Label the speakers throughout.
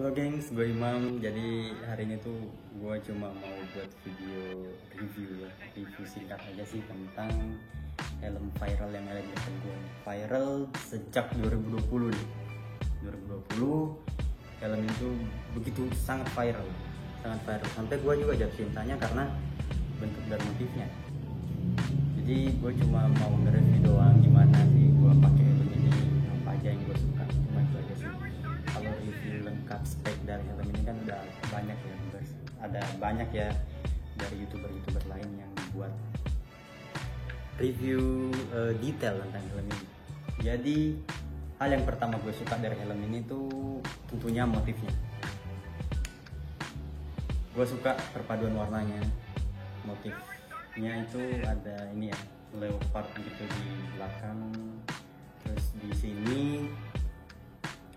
Speaker 1: Halo gengs, gue Imam. Jadi hari ini tuh gue cuma mau buat video review ya, review singkat aja sih tentang helm viral yang ada di depan gue. Viral sejak 2020 nih. 2020 helm itu begitu sangat viral sampai gue juga jatuh cintanya karena bentuk dan motifnya. Jadi gue cuma mau nge-review doang gimana sih gue pakai helm ini, apa aja yang gue suka, cuma itu aja sih. Kalau review lengkap spek dari helm ini kan udah banyak ya, ada banyak ya dari youtuber lain yang buat review detail tentang helm ini. Jadi hal yang pertama gue suka dari helm ini tuh tentunya motifnya. Gue suka perpaduan warnanya, motifnya itu ada ini ya, leopard gitu di belakang, terus di sini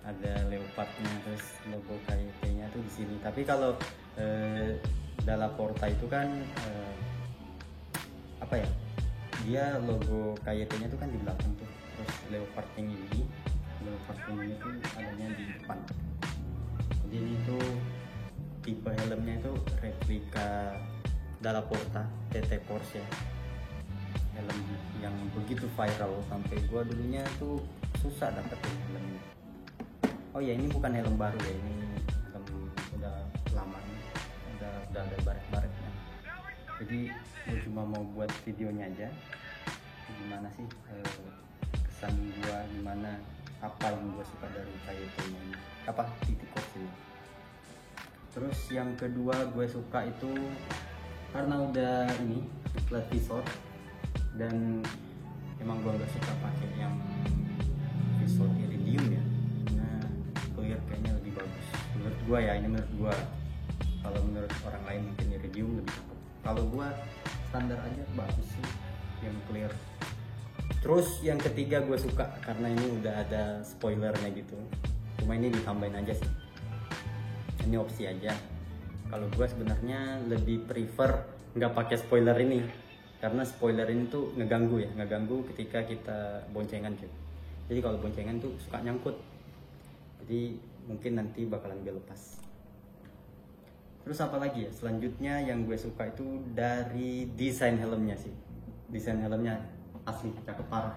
Speaker 1: ada leopardnya, terus logo KYT-nya tuh di sini. Tapi kalau Dalla Porta itu kan apa ya? Dia logo KYT-nya tuh kan di belakang tuh. Terus leopard yang ini tuh adanya di depan. Jadi ini tuh tipe helmnya itu replika Dalla Porta TT Force ya. Helm yang begitu viral sampai gua dulunya tuh susah dapetin helm ini. Oh ya, ini bukan helm baru ya, ini helm udah lama nih, udah ada baret-baretnya. Jadi gue cuma mau buat videonya aja, gimana sih kesan gue, gimana apa yang gue suka dari KYT-nya ini, apa titik ini. Terus yang kedua gue suka itu karena udah ini flat visor, dan emang gue gak suka pakai yang visor iridium ya. Clear kayaknya lebih bagus menurut gua ya, ini menurut gua. Kalau menurut orang lain mungkin iridium lebih cakep. Kalau gua standar aja bagus sih yang clear. Terus yang ketiga gua suka karena ini udah ada spoilernya gitu, cuma ini ditambahin aja sih, ini opsi aja. Kalau gua sebenarnya lebih prefer nggak pakai spoiler ini, karena spoiler ini tuh ngeganggu ketika kita boncengan cuy. Jadi kalau boncengan tuh suka nyangkut, jadi mungkin nanti bakalan gue lepas. Terus apa lagi ya, selanjutnya yang gue suka itu dari desain helmnya sih. Desain helmnya asli cakep parah.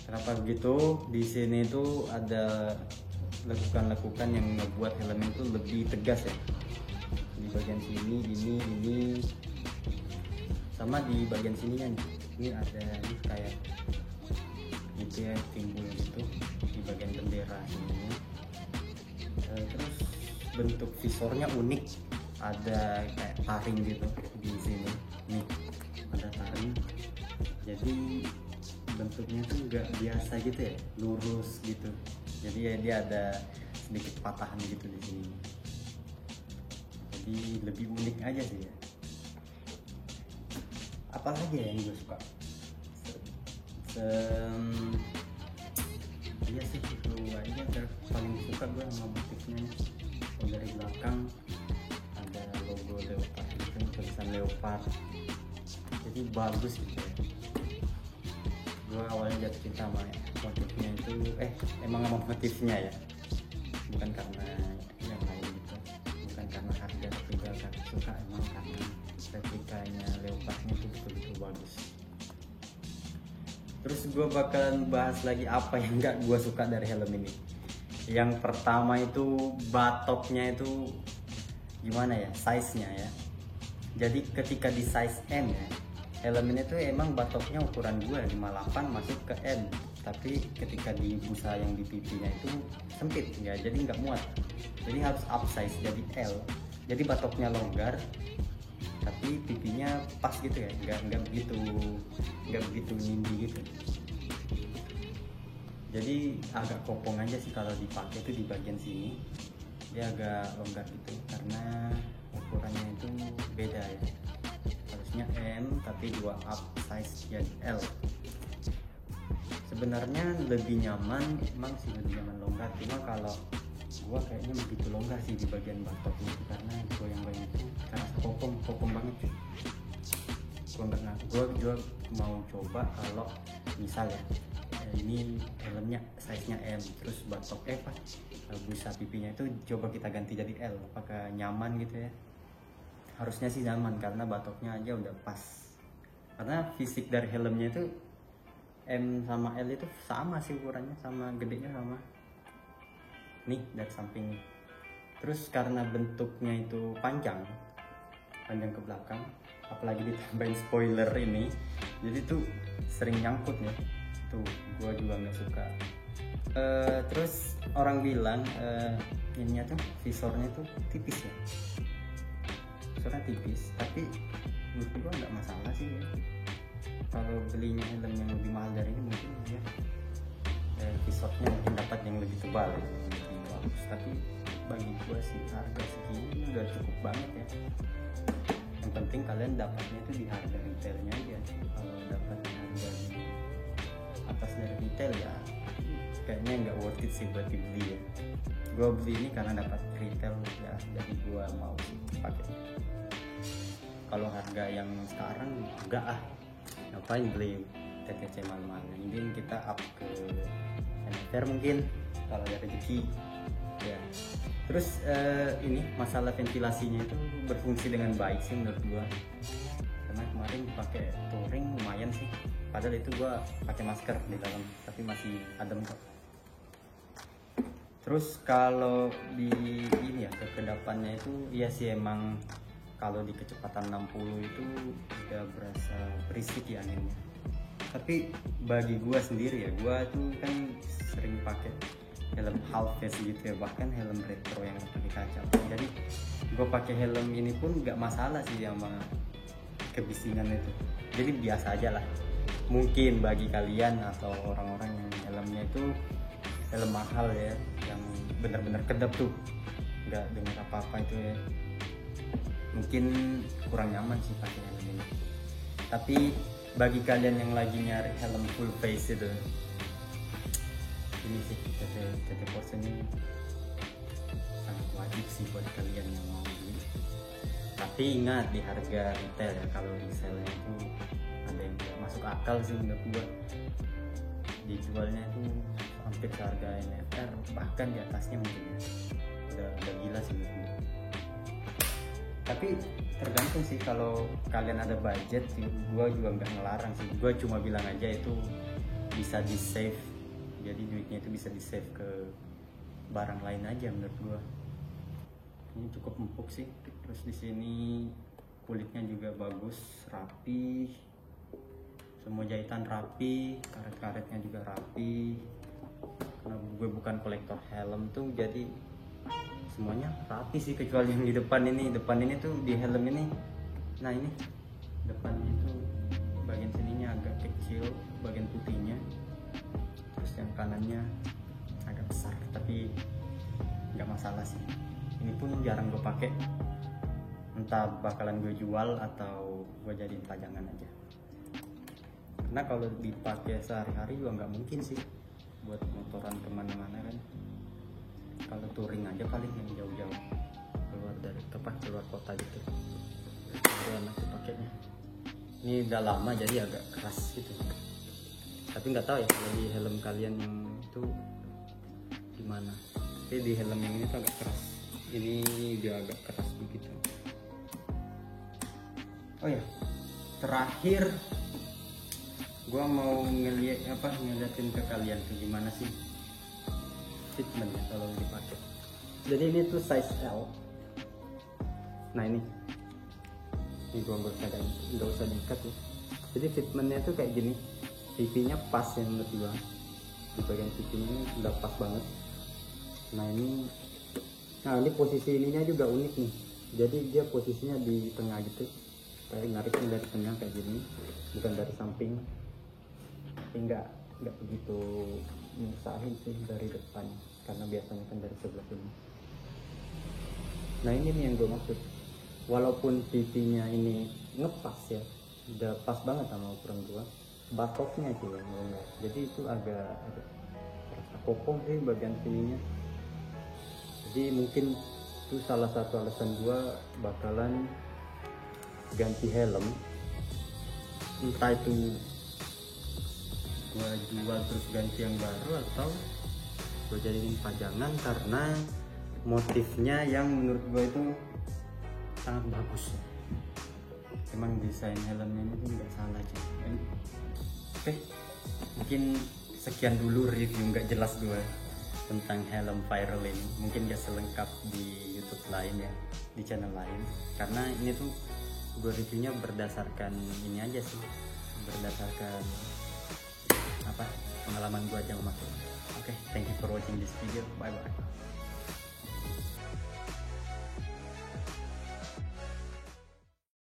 Speaker 1: Kenapa begitu? Di sini tuh ada lekukan-lekukan yang ngebuat helm itu lebih tegas ya. Di bagian sini ini sama di bagian sininya nih. Ini ada ini kayak gitu ya, timbul gitu di bagian bendera ini. Terus bentuk visornya unik, ada kayak taring gitu di sini nih, ada taring. Jadi bentuknya tuh nggak biasa gitu ya, lurus gitu. Jadi ya dia ada sedikit patahan gitu di sini. Jadi lebih unik aja sih ya. Apalagi ya yang gue suka? Iya sih itu aja paling suka gue sama motifnya. Dari belakang ada logo leopard gitu, tulisan leopard, jadi bagus gitu ya. Gue awalnya jatuh cinta sama motifnya itu emang sama motifnya ya, bukan karena yang lain gitu, bukan karena harga, tapi gue suka emang karena replikanya leopardnya itu betul-betul bagus. Terus gue bakalan bahas lagi apa yang gak gue suka dari helm ini. Yang pertama itu batoknya itu gimana ya, size-nya ya. Jadi ketika di size M ya, helm ini tuh emang batoknya ukuran gue 58 masuk ke M. Tapi ketika di busa yang di pipinya itu sempit ya, jadi nggak muat. Jadi harus upsize jadi L. Jadi batoknya longgar, tapi pipinya pas gitu ya, nggak begitu nindi gitu. Jadi agak kopong aja sih kalau dipakai itu di bagian sini, dia agak longgar gitu karena ukurannya itu beda ya, harusnya M tapi 2 up size jadi L. Sebenarnya lebih nyaman, emang sih lebih nyaman longgar, cuma kalau gua kayaknya begitu longgar sih di bagian batok itu, karena goyang-goyang itu karena kopong banget sih. Gua juga mau coba kalau misal ya ini helmnya size nya M, terus batok busa pipinya itu coba kita ganti jadi L, apakah nyaman gitu ya? Harusnya sih nyaman karena batoknya aja udah pas, karena fisik dari helmnya itu M sama L itu sama sih ukurannya, sama gedenya sama nih dari samping. Terus karena bentuknya itu panjang ke belakang, apalagi ditambahin spoiler ini, jadi tuh sering nyangkut ya, tuh gua juga nggak suka. Terus orang bilang ininya tuh visornya tuh tipis ya, visornya tipis, tapi menurut gua nggak masalah sih ya. Kalau belinya helm yang lebih mahal dari ini mungkin ya visornya mungkin dapat yang lebih tebal, lebih bagus, tapi bagi gua sih harga segini udah cukup banget ya. Yang penting kalian dapatnya itu di harga retailnya aja. Kalau dapat harga di atas dari retail ya kayaknya nggak worth it sih buat dibeli ya. Gua beli ini karena dapat retail ya, jadi gua mau sih pakai. Kalau harga yang sekarang enggak ngapain beli TTC mahal-mahal, mending kita up ke NFR mungkin kalau ada rezeki ya. Terus ini masalah ventilasinya itu berfungsi dengan baik sih menurut gua, karena kemarin pakai touring lumayan sih, padahal itu gua pakai masker di dalam tapi masih adem kok. Terus kalau di ini ya kekedapannya itu ya sih emang kalau di kecepatan 60 itu udah berasa berisik ya anginnya. Tapi bagi gua sendiri ya, gua tuh kan sering pakai helm half face gitu ya, bahkan helm retro yang pakai kaca. Jadi gua pakai helm ini pun nggak masalah sih sama kebisingan itu. Jadi biasa aja lah. Mungkin bagi kalian atau orang-orang yang helmnya itu helm mahal ya, yang benar-benar kedap tuh, nggak dengar apa-apa itu ya, mungkin kurang nyaman sih pakai helm ini. Tapi bagi kalian yang lagi nyari helm full face itu, ini sih TT Force ini sangat wajib sih buat kalian yang mau beli. Tapi ingat di harga retail ya, kalau resellnya itu ada yang gak masuk akal sih menurut gua. Dijualnya itu hampir seharga NFR, bahkan di atasnya mungkin ya. Udah gila sih menurut gua. Tapi tergantung sih, kalau kalian ada budget sih, gue juga nggak ngelarang sih. Gue cuma bilang aja itu bisa di save, jadi duitnya itu bisa di save ke barang lain aja menurut gue. Ini cukup empuk sih. Terus di sini kulitnya juga bagus, rapi, semua jahitan rapi, karet-karetnya juga rapi. Karena gue bukan kolektor helm tuh, jadi semuanya rapi sih, kecuali yang di depan ini. Depan ini tuh di helm ini, nah ini depannya tuh bagian sininya agak kecil, bagian putihnya, terus yang kanannya agak besar, tapi nggak masalah sih. Ini pun jarang gue pakai, entah bakalan gue jual atau gue jadiin pajangan aja, karena kalau dipakai sehari-hari juga nggak mungkin sih buat motoran kemana-mana kan. Kalau touring aja paling yang jauh-jauh keluar dari keluar kota gitu, itu enak dipakainya. Ini udah lama jadi agak keras gitu, tapi nggak tahu ya kalau di helm kalian yang itu gimana. Tapi di helm yang ini tuh agak keras, ini dia agak keras begitu. Oh ya, terakhir gua mau ngeliatin ke kalian tuh gimana sih fitment ya kalau dipakai. Jadi ini tuh size L. Nah ini gua nggak usah diikat ya. Jadi fitmentnya tuh kayak gini, pipinya pas ya menurut gua. Di bagian pipinya ini udah pas banget. Nah ini posisi ininya juga unik nih. Jadi dia posisinya di tengah gitu, kayak nariknya dari tengah kayak gini, bukan dari samping. Tapi nggak begitu nyusahin sih dari depan, karena biasanya kan dari sebelah sini. Nah ini nih yang gue maksud, walaupun pipinya ini ngepas ya, udah pas banget sama ukuran gue, batoknya aja ya nggak. Jadi itu agak terasa kokoh sih bagian sininya. Jadi mungkin itu salah satu alasan gue bakalan ganti helm, entah itu gue jual terus ganti yang baru atau gue jadiin pajangan, karena motifnya yang menurut gue itu sangat bagus. Emang desain helmnya ini nggak salah aja. Oke, mungkin sekian dulu review nggak jelas gue tentang helm viral ini. Mungkin gak selengkap di YouTube lain ya, di channel lain, karena ini tuh gue reviewnya berdasarkan ini aja sih, berdasarkan apa, pengalaman gue aja memakai. Oke, thank you for watching this video, bye bye.